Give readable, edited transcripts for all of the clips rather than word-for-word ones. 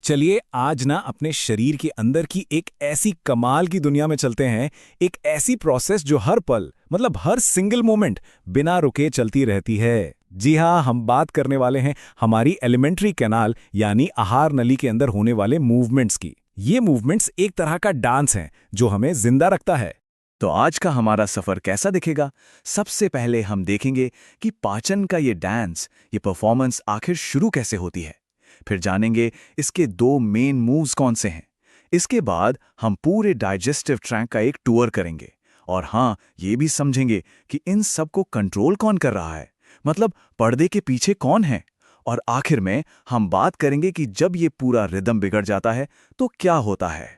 चलिए आज ना अपने शरीर के अंदर की एक ऐसी कमाल की दुनिया में चलते हैं। एक ऐसी प्रोसेस जो हर पल मतलब हर सिंगल मोमेंट बिना रुके चलती रहती है। जी हाँ, हम बात करने वाले हैं हमारी एलिमेंट्री कैनाल यानी आहार नली के अंदर होने वाले मूवमेंट्स की। ये मूवमेंट्स एक तरह का डांस है जो हमें जिंदा रखता है। तो आज का हमारा सफर कैसा दिखेगा? सबसे पहले हम देखेंगे कि पाचन का ये डांस, ये परफॉर्मेंस आखिर शुरू कैसे होती है। फिर जानेंगे इसके दो मेन मूव्स कौन से हैं। इसके बाद हम पूरे डाइजेस्टिव ट्रैक का एक टूर करेंगे और हाँ, ये भी समझेंगे कि इन सब को कंट्रोल कौन कर रहा है, मतलब पर्दे के पीछे कौन है। और आखिर में हम बात करेंगे कि जब ये पूरा रिदम बिगड़ जाता है तो क्या होता है।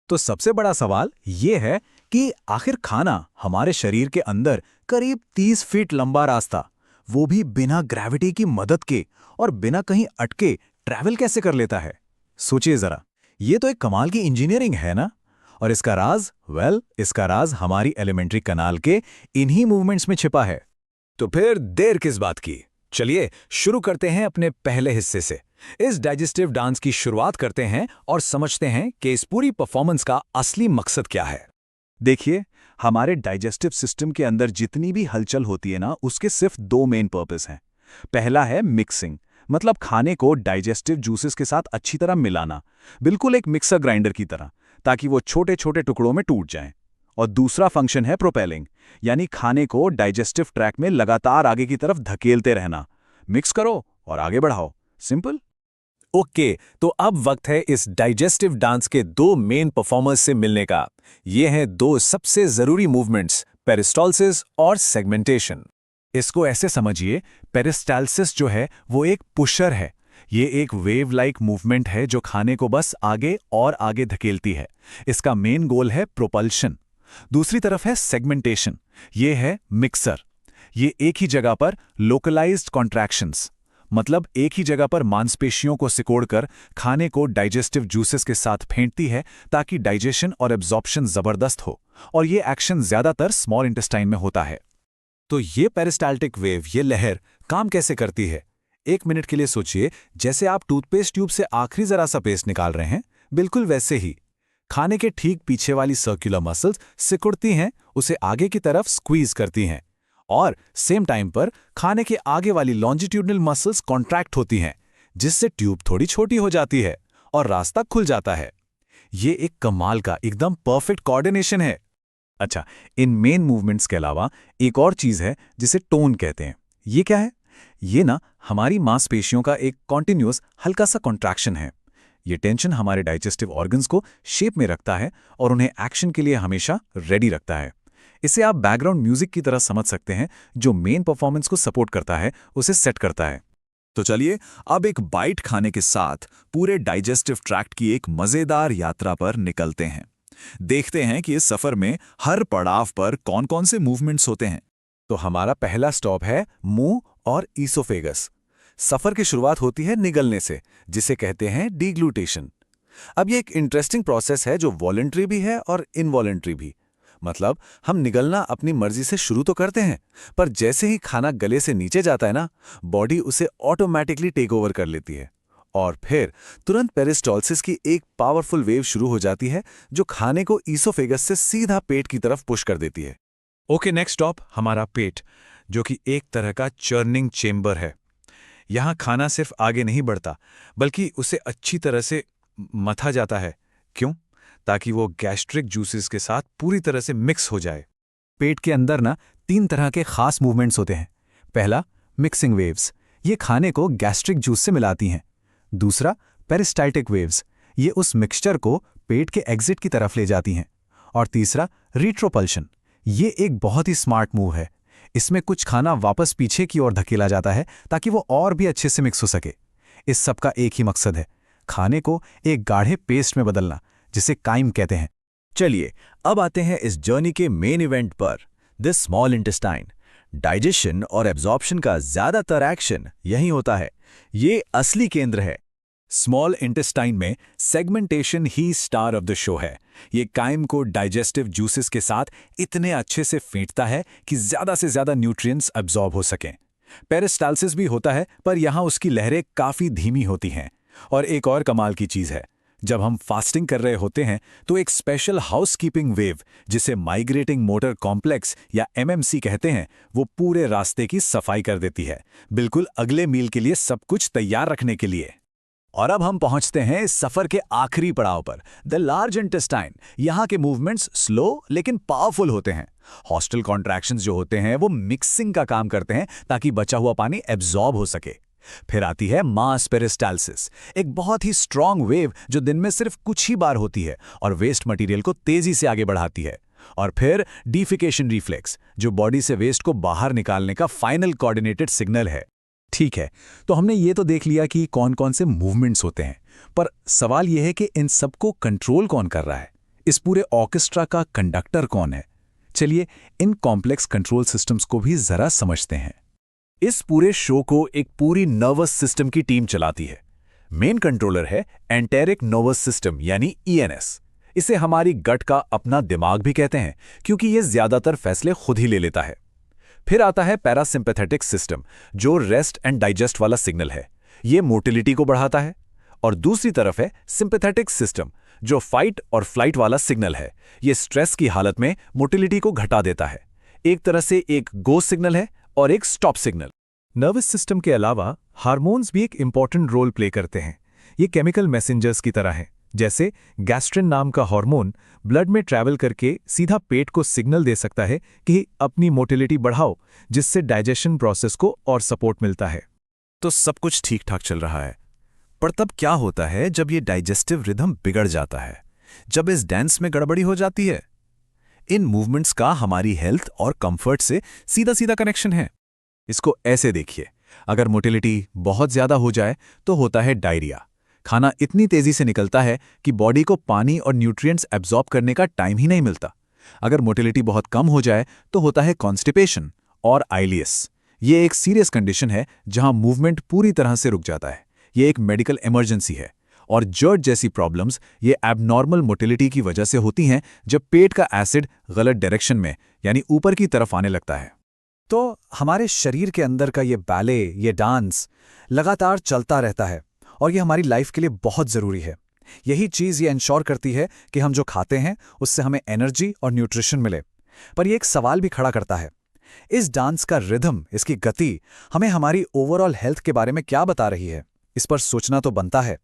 तो सबसे बड़ा सवाल ये है कि आखिर खाना हमारे शरीर के अंदर करीब 30 फीट लंबा रास्ता, वो भी बिना ग्रेविटी की मदद के और बिना कहीं अटके ट्रैवल कैसे कर लेता है। सोचिए जरा, ये तो एक कमाल की इंजीनियरिंग है ना। और इसका राज, इसका राज हमारी एलिमेंट्री कनाल के इन्हीं मूवमेंट्स में छिपा है। तो फिर देर किस बात की, चलिए शुरू करते हैं अपने पहले हिस्से से। इस डाइजेस्टिव डांस की शुरुआत करते हैं और समझते हैं कि इस पूरी परफॉर्मेंस का असली मकसद क्या है। देखिए, हमारे डाइजेस्टिव सिस्टम के अंदर जितनी भी हलचल होती है ना, उसके सिर्फ दो मेन पर्पस हैं। पहला है मिक्सिंग, मतलब खाने को डाइजेस्टिव जूसेस के साथ अच्छी तरह मिलाना, बिल्कुल एक मिक्सर ग्राइंडर की तरह, ताकि वो छोटे छोटे टुकड़ों में टूट जाएं। और दूसरा फंक्शन है प्रोपेलिंग, यानी खाने को डाइजेस्टिव ट्रैक में लगातार आगे की तरफ धकेलते रहना। मिक्स करो और आगे बढ़ाओ, सिंपल। ओके, तो अब वक्त है इस डाइजेस्टिव डांस के दो मेन परफॉर्मर्स से मिलने का। ये हैं दो सबसे जरूरी मूवमेंट्स, पेरिस्टाल्सिस और सेगमेंटेशन। इसको ऐसे समझिए, पेरिस्टाल्सिस जो है वो एक पुशर है। ये एक वेव लाइक मूवमेंट है जो खाने को बस आगे और आगे धकेलती है। इसका मेन गोल है प्रोपल्शन। दूसरी तरफ है सेगमेंटेशन, ये है मिक्सर। ये एक ही जगह पर लोकलाइज्ड कॉन्ट्रैक्शंस, मतलब एक ही जगह पर मांसपेशियों को सिकोड़कर खाने को डाइजेस्टिव जूसेस के साथ फेंटती है ताकि डाइजेशन और एब्जॉर्प्शन जबरदस्त हो। और ये एक्शन ज्यादातर स्मॉल इंटेस्टाइन में होता है। तो ये पेरिस्टाल्टिक वेव, ये लहर काम कैसे करती है? एक मिनट के लिए सोचिए, जैसे आप टूथपेस्ट ट्यूब से आखिरी जरा सा पेस्ट निकाल रहे हैं, बिल्कुल वैसे ही खाने के ठीक पीछे वाली सर्कुलर मसल्स सिकुड़ती हैं, उसे आगे की तरफ स्क्वीज करती हैं। और सेम टाइम पर खाने के आगे वाली लॉन्जिट्यूडनल मसल्स कॉन्ट्रैक्ट होती हैं, जिससे ट्यूब थोड़ी छोटी हो जाती है और रास्ता खुल जाता है। ये एक कमाल का एकदम परफेक्ट कोऑर्डिनेशन है। अच्छा, इन मेन मूवमेंट्स के अलावा एक और चीज है जिसे टोन कहते हैं। ये क्या है? ये ना हमारी मांसपेशियों का एक कॉन्टिन्यूअस हल्का सा कॉन्ट्रैक्शन है। ये टेंशन हमारे डाइजेस्टिव ऑर्गन्स को शेप में रखता है और उन्हें एक्शन के लिए हमेशा रेडी रखता है। इसे आप बैकग्राउंड म्यूजिक की तरह समझ सकते हैं, जो मेन परफॉर्मेंस को सपोर्ट करता है, उसे सेट करता है। तो चलिए अब एक बाइट खाने के साथ पूरे डाइजेस्टिव ट्रैक्ट की एक मजेदार यात्रा पर निकलते हैं। देखते हैं कि इस सफर में हर पड़ाव पर कौन कौन से मूवमेंट्स होते हैं। तो हमारा पहला स्टॉप है मुंह और ईसोफेगस। सफर की शुरुआत होती है निगलने से, जिसे कहते हैं डिग्लूटेशन। अब ये एक इंटरेस्टिंग प्रोसेस है जो वॉलंटरी भी है और इनवॉलंटरी भी। मतलब हम निगलना अपनी मर्जी से शुरू तो करते हैं, पर जैसे ही खाना गले से नीचे जाता है ना, बॉडी उसे ऑटोमेटिकली टेक ओवर कर लेती है। और फिर तुरंत पेरिस्टाल्सिस की एक पावरफुल वेव शुरू हो जाती है जो खाने को ईसोफेगस से सीधा पेट की तरफ पुश कर देती है। ओके, नेक्स्ट स्टॉप हमारा पेट, जो कि एक तरह का चर्निंग चेम्बर है। यहाँ खाना सिर्फ आगे नहीं बढ़ता, बल्कि उसे अच्छी तरह से मथा जाता है। क्यों? ताकि वो गैस्ट्रिक जूसेस के साथ पूरी तरह से मिक्स हो जाए। पेट के अंदर ना 3 तरह के खास मूवमेंट्स होते हैं। पहला, मिक्सिंग वेव्स, ये खाने को गैस्ट्रिक जूस से मिलाती हैं। दूसरा, पेरिस्टाल्टिक वेव्स, ये उस मिक्सचर को पेट के एग्जिट की तरफ ले जाती हैं। और तीसरा, रिट्रोपल्शन, ये एक बहुत ही स्मार्ट मूव है। इसमें कुछ खाना वापस पीछे की ओर धकेला जाता है ताकि वो और भी अच्छे से मिक्स हो सके। इस सब का एक ही मकसद है, खाने को एक गाढ़े पेस्ट में बदलना, जिसे काइम कहते हैं। चलिए अब आते हैं इस जर्नी के मेन इवेंट पर, दिस स्मॉल इंटेस्टाइन। डाइजेशन और एब्जॉर्प्शन का ज्यादातर एक्शन यहीं होता है। ये असली केंद्र है। स्मॉल इंटेस्टाइन में segmentation he star of the show है। ये काइम को डाइजेस्टिव जूसेस के साथ इतने अच्छे से फेंटता है कि ज्यादा से ज्यादा न्यूट्रिएंट्स अब्सॉर्ब हो सकें। पेरिस्टाल्सिस भी होता है, पर यहां उसकी लहरें काफी धीमी होती हैं और एक और कमाल की चीज़ है, जब हम फास्टिंग कर रहे होते हैं तो एक स्पेशल हाउसकीपिंग वेव, जिसे माइग्रेटिंग मोटर कॉम्प्लेक्स या एमएमसी कहते हैं, वो पूरे रास्ते की सफाई कर देती है, बिल्कुल अगले मील के लिए सब कुछ तैयार रखने के लिए। और अब हम पहुंचते हैं इस सफर के आखिरी पड़ाव पर, द लार्ज इंटेस्टाइन। यहाँ के मूवमेंट्स स्लो लेकिन पावरफुल होते हैं। हॉस्टल कॉन्ट्रैक्शंस जो होते हैं वो मिक्सिंग का काम करते हैं ताकि बचा हुआ पानी एब्जॉर्ब हो सके। फिर आती है मास पेरिस्टाल्सिस, एक बहुत ही स्ट्रॉन्ग वेव जो दिन में सिर्फ कुछ ही बार होती है और वेस्ट मटेरियल को तेजी से आगे बढ़ाती है। और फिर डिफिकेशन रिफ्लेक्स, जो बॉडी से वेस्ट को बाहर निकालने का फाइनल कोऑर्डिनेटेड सिग्नल है। ठीक है, तो हमने ये तो देख लिया कि कौन कौन से मूवमेंट्स होते हैं, पर सवाल यह है कि इन सबको कंट्रोल कौन कर रहा है? इस पूरे ऑर्केस्ट्रा का कंडक्टर कौन है? चलिए इन कॉम्प्लेक्स कंट्रोल सिस्टम्स को भी जरा समझते हैं। इस पूरे शो को एक पूरी नर्वस सिस्टम की टीम चलाती है। मेन कंट्रोलर है एंटेरिक नर्वस सिस्टम यानी ईएनएस। इसे हमारी गट का अपना दिमाग भी कहते हैं, क्योंकि ये ज्यादातर फैसले खुद ही ले लेता है। फिर आता है पैरासिम्पैथेटिक सिस्टम, जो रेस्ट एंड डाइजेस्ट वाला सिग्नल है, ये मोटिलिटी को बढ़ाता है। और दूसरी तरफ है सिंपैथेटिक सिस्टम, जो फाइट और फ्लाइट वाला सिग्नल है, ये स्ट्रेस की हालत में मोटिलिटी को घटा देता है। एक तरह से एक गो सिग्नल है और एक स्टॉप सिग्नल। नर्वस सिस्टम के अलावा हार्मोन्स भी एक इंपॉर्टेंट रोल प्ले करते हैं। ये केमिकल मैसेंजर्स की तरह हैं। जैसे गैस्ट्रिन नाम का हार्मोन ब्लड में ट्रैवल करके सीधा पेट को सिग्नल दे सकता है कि अपनी मोटिलिटी बढ़ाओ, जिससे डाइजेशन प्रोसेस को और सपोर्ट मिलता है। तो सब कुछ ठीक ठाक चल रहा है, पर तब क्या होता है जब ये डाइजेस्टिव रिदम बिगड़ जाता है, जब इस डांस में गड़बड़ी हो जाती है? इन मूवमेंट्स का हमारी हेल्थ और कंफर्ट से सीधा सीधा कनेक्शन है। इसको ऐसे देखिए, अगर मोटिलिटी बहुत ज्यादा हो जाए तो होता है डायरिया। खाना इतनी तेजी से निकलता है कि बॉडी को पानी और न्यूट्रिएंट्स एब्जॉर्ब करने का टाइम ही नहीं मिलता। अगर मोटिलिटी बहुत कम हो जाए तो होता है कॉन्स्टिपेशन और आइलियस। ये एक सीरियस कंडीशन है जहां मूवमेंट पूरी तरह से रुक जाता है। ये एक मेडिकल इमरजेंसी है। और जर्ट जैसी प्रॉब्लम्स ये एबनॉर्मल मोटिलिटी की वजह से होती हैं, जब पेट का एसिड गलत डायरेक्शन में यानी ऊपर की तरफ आने लगता है। तो हमारे शरीर के अंदर का ये बैले, ये डांस लगातार चलता रहता है और ये हमारी लाइफ के लिए बहुत ज़रूरी है। यही चीज़ ये इंश्योर करती है कि हम जो खाते हैं उससे हमें एनर्जी और न्यूट्रिशन मिले। पर ये एक सवाल भी खड़ा करता है, इस डांस का रिदम, इसकी गति हमें हमारी ओवरऑल हेल्थ के बारे में क्या बता रही है? इस पर सोचना तो बनता है।